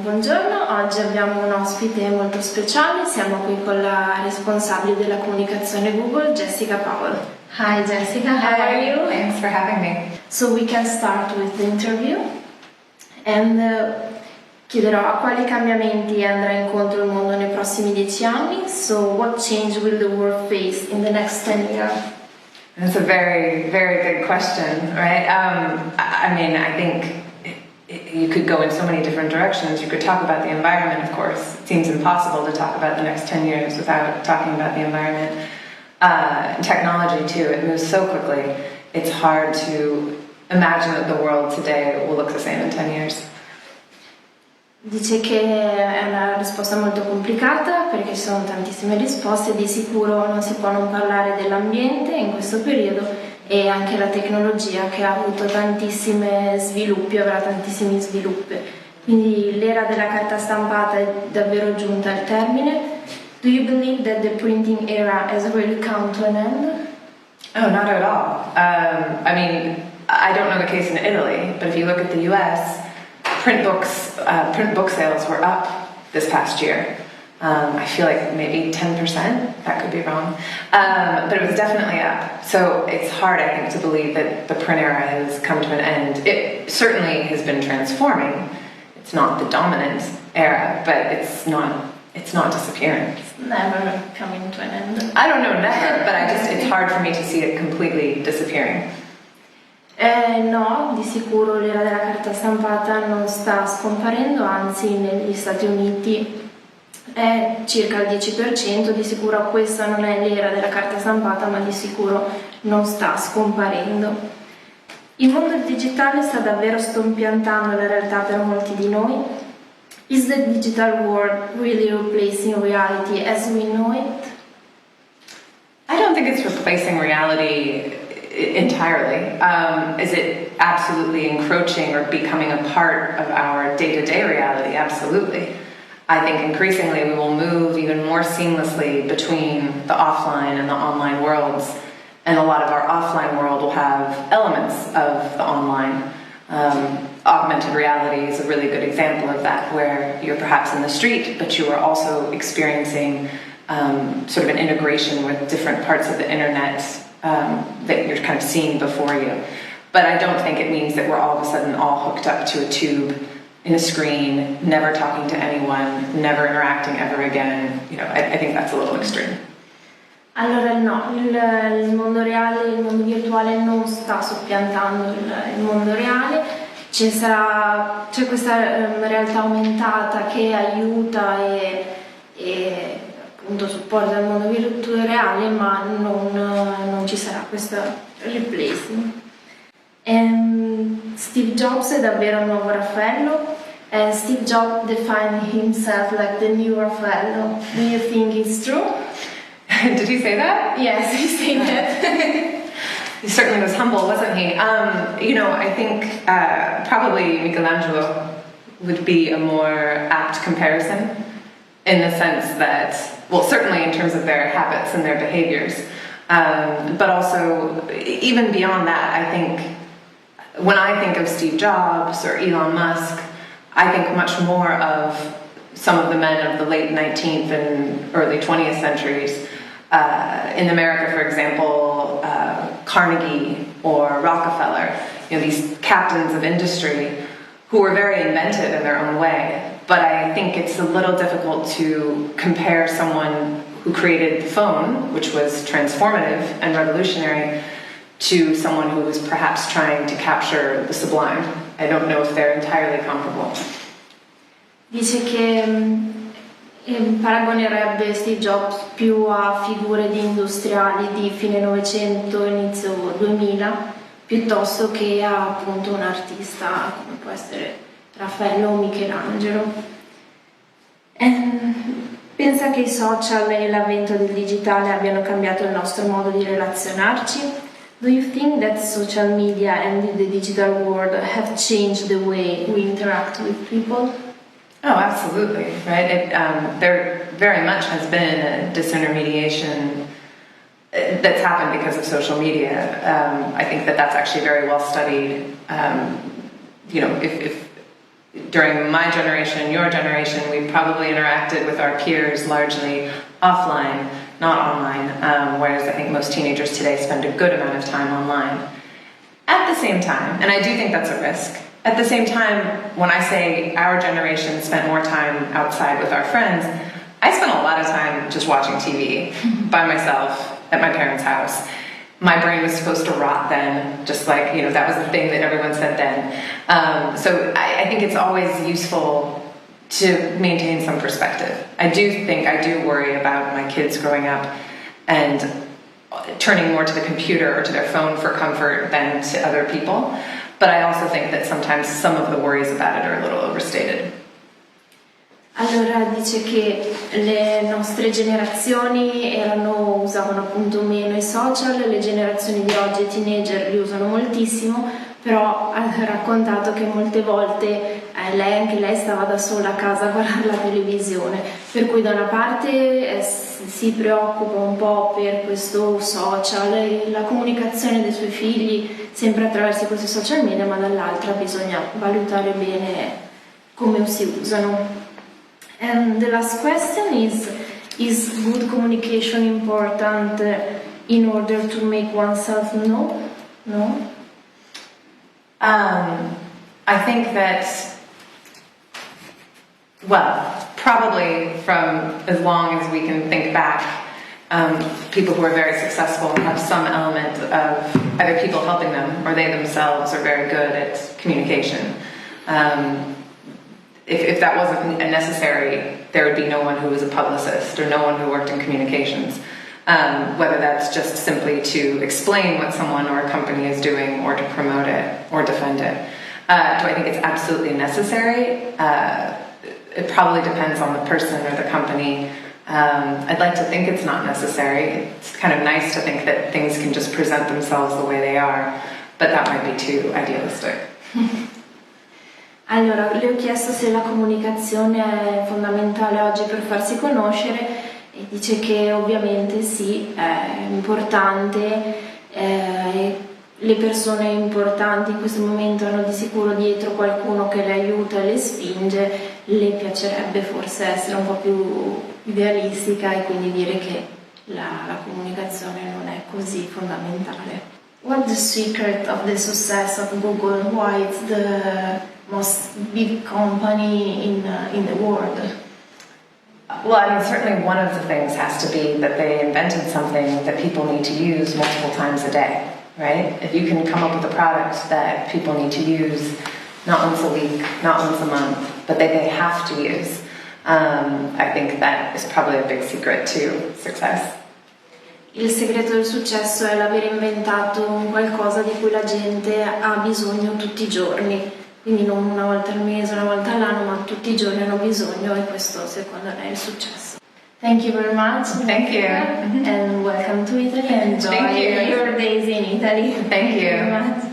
Buongiorno, oggi abbiamo un ospite molto speciale, siamo qui con la responsabile della comunicazione Google, Jessica Powell. Hi Jessica, how are you? Thanks for having me. So we can start with the interview and chiederò a quali cambiamenti andrà incontro il mondo nei prossimi 10 anni. So what change will the world face in the next 10 years? That's a very, very good question, right? I mean, I think you could go in so many different directions. You could talk about the environment, of course. It seems impossible to talk about the next 10 years without talking about the environment. Technology, too, it moves so quickly. It's hard to imagine that the world today will look the same in 10 years. Dice che è una risposta molto complicata perché ci sono tantissime risposte, di sicuro non si può non parlare dell'ambiente in questo periodo e anche la tecnologia che ha avuto tantissimi sviluppi, avrà tantissimi sviluppi. Quindi l'era della carta stampata è davvero giunta al termine. Do you believe that the printing era has really come to an end? Oh, not at all. I mean, I don't know the case in Italy, but if you look at the US, print book sales were up this past year. I feel like maybe 10%, that could be wrong, but it was definitely up. So it's hard, I think, to believe that the print era has come to an end. It certainly has been transforming. It's not the dominant era, but it's not disappearing. It's never coming to an end. I don't know, never, but it's hard for me to see it completely disappearing. No, di sicuro l'era della carta stampata non sta scomparendo, anzi negli Stati Uniti è circa il 10%, di sicuro questa non è l'era della carta stampata, ma di sicuro non sta scomparendo. Il mondo digitale sta davvero scompiantando la realtà per molti di noi. Is the digital world really replacing reality as we know it? I don't think it's replacing reality entirely. Is it absolutely encroaching or becoming a part of our day-to-day reality? Absolutely. I think increasingly we will move even more seamlessly between the offline and the online worlds, and a lot of our offline world will have elements of the online. Augmented reality is a really good example of that, where you're perhaps in the street, but you are also experiencing sort of an integration with different parts of the internet that you're kind of seeing before you. But I don't think it means that we're all of a sudden all hooked up to a tube in a screen, never talking to anyone, never interacting ever again. You know, I think that's a little extreme. Allora no, il mondo reale, il mondo virtuale non sta soppiantando il mondo reale, c'è questa realtà aumentata che aiuta e appunto supporta il mondo virtuale, ma non ci sarà questa replacing. Steve Jobs è davvero un nuovo Raffaello. Steve Jobs defined himself like the new Raffaello. Do you think it's true? Did he say that? Yes, he said that. He certainly was humble, wasn't he? You know, I think probably Michelangelo would be a more apt comparison in the sense that, well, certainly in terms of their habits and their behaviors, but also even beyond that, I think when I think of Steve Jobs or Elon Musk, I think much more of some of the men of the late 19th and early 20th centuries. In America, for example, Carnegie or Rockefeller, you know, these captains of industry who were very inventive in their own way. But I think it's a little difficult to compare someone who created the phone, which was transformative and revolutionary, to someone who was perhaps trying to capture the sublime. I don't know if they're entirely comparable. Dice che paragonerebbe Steve Jobs più a figure di industriali di fine Novecento, inizio 2000, piuttosto che a appunto un artista come può essere Raffaello o Michelangelo. Pensa che i social e l'avvento del digitale abbiano cambiato il nostro modo di relazionarci? Do you think that social media and the digital world have changed the way we interact with people? Oh, absolutely, right? There very much has been a disintermediation that's happened because of social media. I think that that's actually very well studied. You know, if during my generation, your generation, we probably interacted with our peers largely offline, not online, whereas I think most teenagers today spend a good amount of time online. At the same time, and I do think that's a risk, at the same time, when I say our generation spent more time outside with our friends, I spent a lot of time just watching TV by myself at my parents' house. My brain was supposed to rot then, just like, that was the thing that everyone said then. So I think it's always useful to maintain some perspective. I do worry about my kids growing up and turning more to the computer or to their phone for comfort than to other people. But I also think that sometimes some of the worries about it are a little overstated. Allora dice che le nostre generazioni usavano appunto meno i social, le generazioni di oggi, i teenager, li usano moltissimo, però ha raccontato che molte volte anche lei stava da sola a casa a guardare la televisione, per cui da una parte si preoccupa un po' per questo social e la comunicazione dei suoi figli sempre attraverso questi social media, ma dall'altra bisogna valutare bene come si usano. And the last question is good communication important in order to make oneself known? No? I think that, probably from as long as we can think back, people who are very successful have some element of either people helping them or they themselves are very good at communication. If that wasn't necessary, there would be no one who was a publicist or no one who worked in communications. Whether that's just simply to explain what someone or a company is doing or to promote it or defend it. Do I think it's absolutely necessary? It probably depends on the person or the company. I'd like to think it's not necessary. It's kind of nice to think that things can just present themselves the way they are, but that might be too idealistic. Allora, le ho chiesto se la comunicazione è fondamentale oggi per farsi conoscere e dice che ovviamente sì, è importante, le persone importanti in questo momento hanno di sicuro dietro qualcuno che le aiuta e le spinge, le piacerebbe forse essere un po' più idealistica e quindi dire che la comunicazione non è così fondamentale. What's the secret of the success of Google? Why it's the most big company in the world? Well, I mean, certainly one of the things has to be that they invented something that people need to use multiple times a day, right? If you can come up with a product that people need to use not once a week, not once a month, but that they have to use, I think that is probably a big secret to success. Il segreto del successo è l'aver inventato un qualcosa di cui la gente ha bisogno tutti i giorni, quindi non una volta al mese, una volta all'anno, ma tutti i giorni hanno bisogno e questo secondo me è il successo. Thank you very much. Thank you. And welcome to Italy. Enjoy your days in Italy. Thank you. Very much.